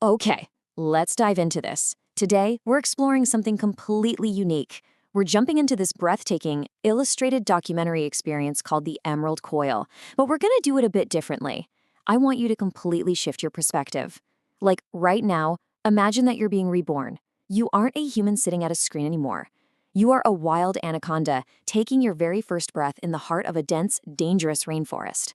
Okay, let's dive into this. Today, we're exploring something completely unique. We're jumping into this breathtaking, illustrated documentary experience called the Emerald Coil, but we're gonna do it a bit differently. I want you to completely shift your perspective. Like, right now, imagine that you're being reborn. You aren't a human sitting at a screen anymore. You are a wild anaconda taking your very first breath in the heart of a dense, dangerous rainforest.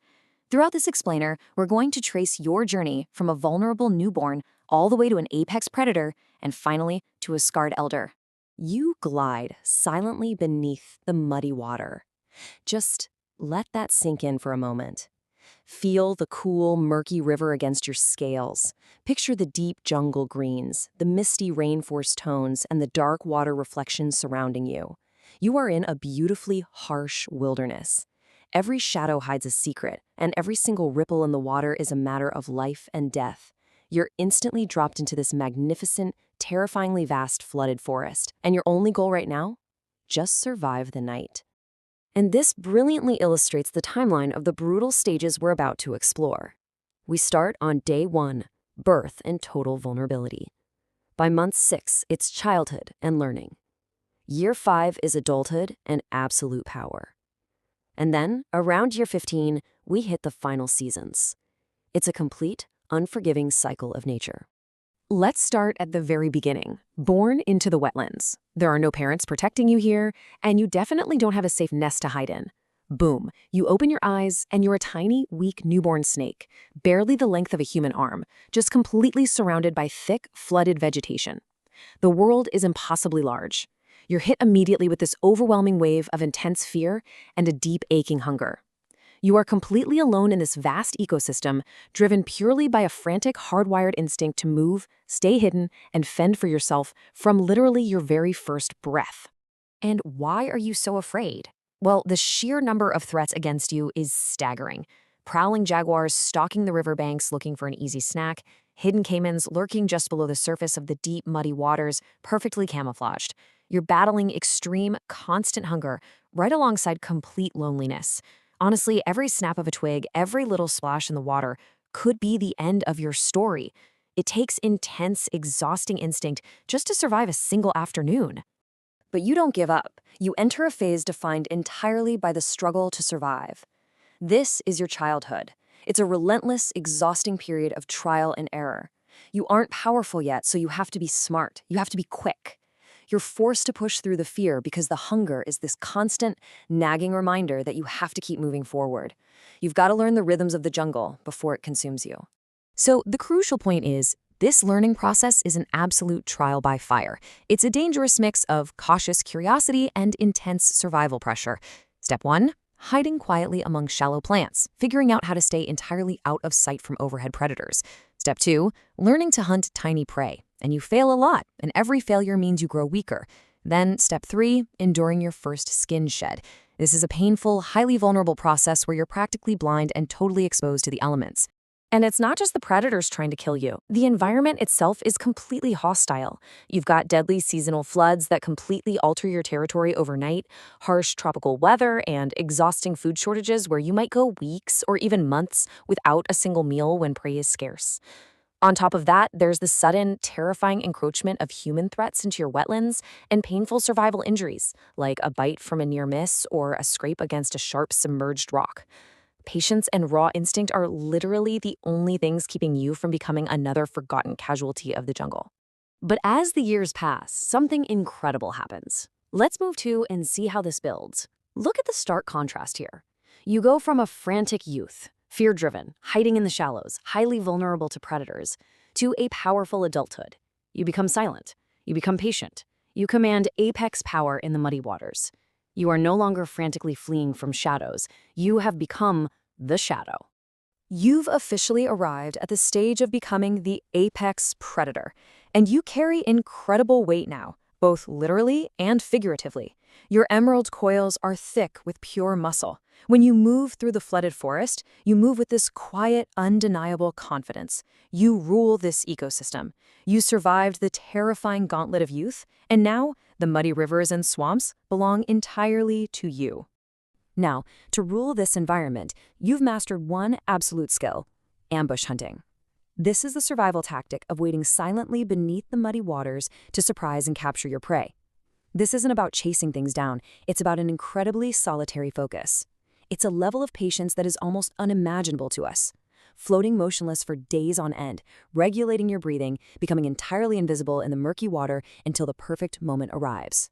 Throughout this explainer, we're going to trace your journey from a vulnerable newborn all the way to an apex predator and finally to a scarred elder. You glide silently beneath the muddy water. Just let that sink in for a moment. Feel the cool, murky river against your scales. Picture the deep jungle greens, the misty rainforest tones, and the dark water reflections surrounding you. You are in a beautifully harsh wilderness. Every shadow hides a secret, and every single ripple in the water is a matter of life and death. You're instantly dropped into this magnificent, terrifyingly vast flooded forest, and your only goal right now? Just survive the night. And this brilliantly illustrates the timeline of the brutal stages we're about to explore. We start on day 1, birth and total vulnerability. By month 6, it's childhood and learning. Year 5 is adulthood and absolute power. And then, around year 15, we hit the final seasons. It's a complete, unforgiving cycle of nature. Let's start at the very beginning, born into the wetlands. There are no parents protecting you here, and you definitely don't have a safe nest to hide in. Boom, you open your eyes, and you're a tiny, weak newborn snake, barely the length of a human arm, just completely surrounded by thick, flooded vegetation. The world is impossibly large. You're hit immediately with this overwhelming wave of intense fear and a deep, aching hunger. You are completely alone in this vast ecosystem, driven purely by a frantic, hardwired instinct to move, stay hidden, and fend for yourself from literally your very first breath. And why are you so afraid? Well, the sheer number of threats against you is staggering. Prowling jaguars stalking the riverbanks looking for an easy snack, hidden caimans lurking just below the surface of the deep, muddy waters, perfectly camouflaged. You're battling extreme, constant hunger, right alongside complete loneliness. Honestly, every snap of a twig, every little splash in the water could be the end of your story. It takes intense, exhausting instinct just to survive a single afternoon. But you don't give up. You enter a phase defined entirely by the struggle to survive. This is your childhood. It's a relentless, exhausting period of trial and error. You aren't powerful yet, so you have to be smart. You have to be quick. You're forced to push through the fear because the hunger is this constant, nagging reminder that you have to keep moving forward. You've got to learn the rhythms of the jungle before it consumes you. So the crucial point is, this learning process is an absolute trial by fire. It's a dangerous mix of cautious curiosity and intense survival pressure. Step 1, hiding quietly among shallow plants, figuring out how to stay entirely out of sight from overhead predators. Step 2, learning to hunt tiny prey. And you fail a lot, and every failure means you grow weaker. Then, step 3, enduring your first skin shed. This is a painful, highly vulnerable process where you're practically blind and totally exposed to the elements. And it's not just the predators trying to kill you. The environment itself is completely hostile. You've got deadly seasonal floods that completely alter your territory overnight, harsh tropical weather, and exhausting food shortages where you might go weeks or even months without a single meal when prey is scarce. On top of that, there's the sudden, terrifying encroachment of human threats into your wetlands and painful survival injuries, like a bite from a near miss or a scrape against a sharp submerged rock. Patience and raw instinct are literally the only things keeping you from becoming another forgotten casualty of the jungle. But as the years pass, something incredible happens. Let's move to and see how this builds. Look at the stark contrast here. You go from a frantic youth, fear-driven, hiding in the shallows, highly vulnerable to predators, to a powerful adulthood. You become silent. You become patient. You command apex power in the muddy waters. You are no longer frantically fleeing from shadows. You have become the shadow. You've officially arrived at the stage of becoming the apex predator, and you carry incredible weight now, both literally and figuratively. Your emerald coils are thick with pure muscle. When you move through the flooded forest, you move with this quiet, undeniable confidence. You rule this ecosystem. You survived the terrifying gauntlet of youth, and now the muddy rivers and swamps belong entirely to you. Now, to rule this environment, you've mastered one absolute skill: ambush hunting. This is the survival tactic of waiting silently beneath the muddy waters to surprise and capture your prey. This isn't about chasing things down, it's about an incredibly solitary focus. It's a level of patience that is almost unimaginable to us. Floating motionless for days on end, regulating your breathing, becoming entirely invisible in the murky water until the perfect moment arrives.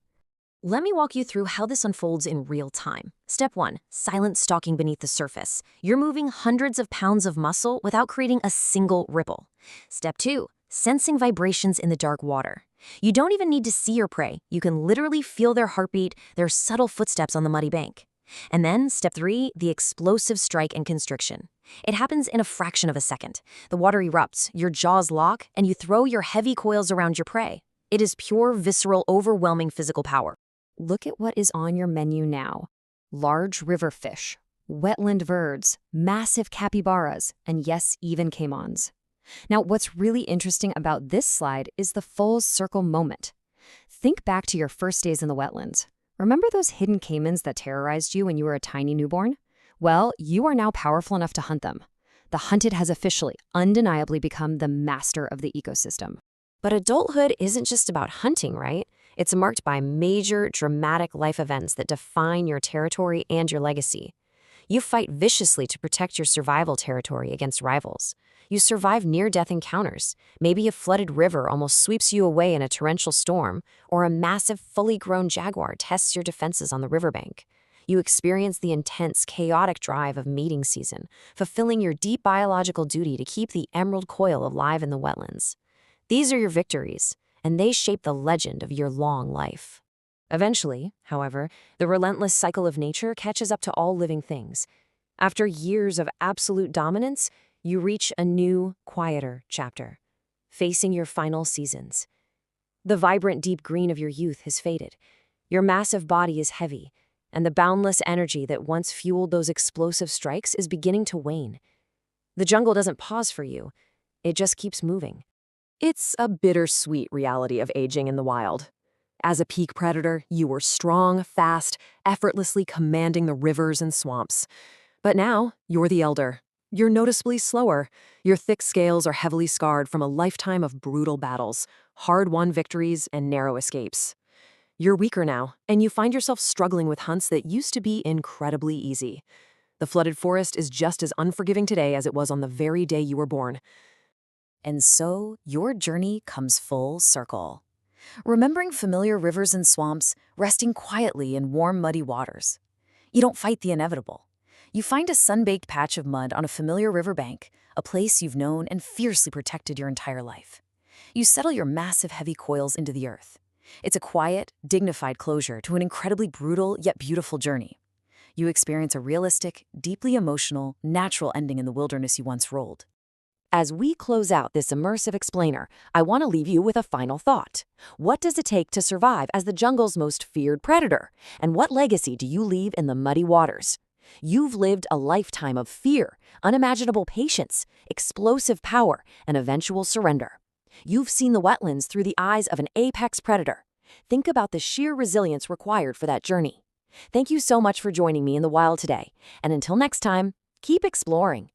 Let me walk you through how this unfolds in real time. Step 1. Silent stalking beneath the surface. You're moving hundreds of pounds of muscle without creating a single ripple. Step 2. Sensing vibrations in the dark water. You don't even need to see your prey. You can literally feel their heartbeat, their subtle footsteps on the muddy bank. And then, step 3, the explosive strike and constriction. It happens in a fraction of a second. The water erupts, your jaws lock, and you throw your heavy coils around your prey. It is pure, visceral, overwhelming physical power. Look at what is on your menu now. Large river fish, wetland birds, massive capybaras, and yes, even caimans. Now, what's really interesting about this slide is the full circle moment. Think back to your first days in the wetlands. Remember those hidden caimans that terrorized you when you were a tiny newborn? Well, you are now powerful enough to hunt them. The hunted has officially, undeniably become the master of the ecosystem. But adulthood isn't just about hunting, right? It's marked by major, dramatic life events that define your territory and your legacy. You fight viciously to protect your survival territory against rivals. You survive near-death encounters. Maybe a flooded river almost sweeps you away in a torrential storm, or a massive, fully grown jaguar tests your defenses on the riverbank. You experience the intense, chaotic drive of mating season, fulfilling your deep biological duty to keep the emerald coil alive in the wetlands. These are your victories, and they shape the legend of your long life. Eventually, however, the relentless cycle of nature catches up to all living things. After years of absolute dominance, you reach a new, quieter chapter, facing your final seasons. The vibrant deep green of your youth has faded. Your massive body is heavy, and the boundless energy that once fueled those explosive strikes is beginning to wane. The jungle doesn't pause for you. It just keeps moving. It's a bittersweet reality of aging in the wild. As a peak predator, you were strong, fast, effortlessly commanding the rivers and swamps. But now, you're the elder. You're noticeably slower. Your thick scales are heavily scarred from a lifetime of brutal battles, hard-won victories, and narrow escapes. You're weaker now, and you find yourself struggling with hunts that used to be incredibly easy. The flooded forest is just as unforgiving today as it was on the very day you were born. And so, your journey comes full circle. Remembering familiar rivers and swamps, resting quietly in warm, muddy waters. You don't fight the inevitable. You find a sun-baked patch of mud on a familiar riverbank, a place you've known and fiercely protected your entire life. You settle your massive, heavy coils into the earth. It's a quiet, dignified closure to an incredibly brutal yet beautiful journey. You experience a realistic, deeply emotional, natural ending in the wilderness you once rolled. As we close out this immersive explainer, I want to leave you with a final thought. What does it take to survive as the jungle's most feared predator? And what legacy do you leave in the muddy waters? You've lived a lifetime of fear, unimaginable patience, explosive power, and eventual surrender. You've seen the wetlands through the eyes of an apex predator. Think about the sheer resilience required for that journey. Thank you so much for joining me in the wild today. And until next time, keep exploring.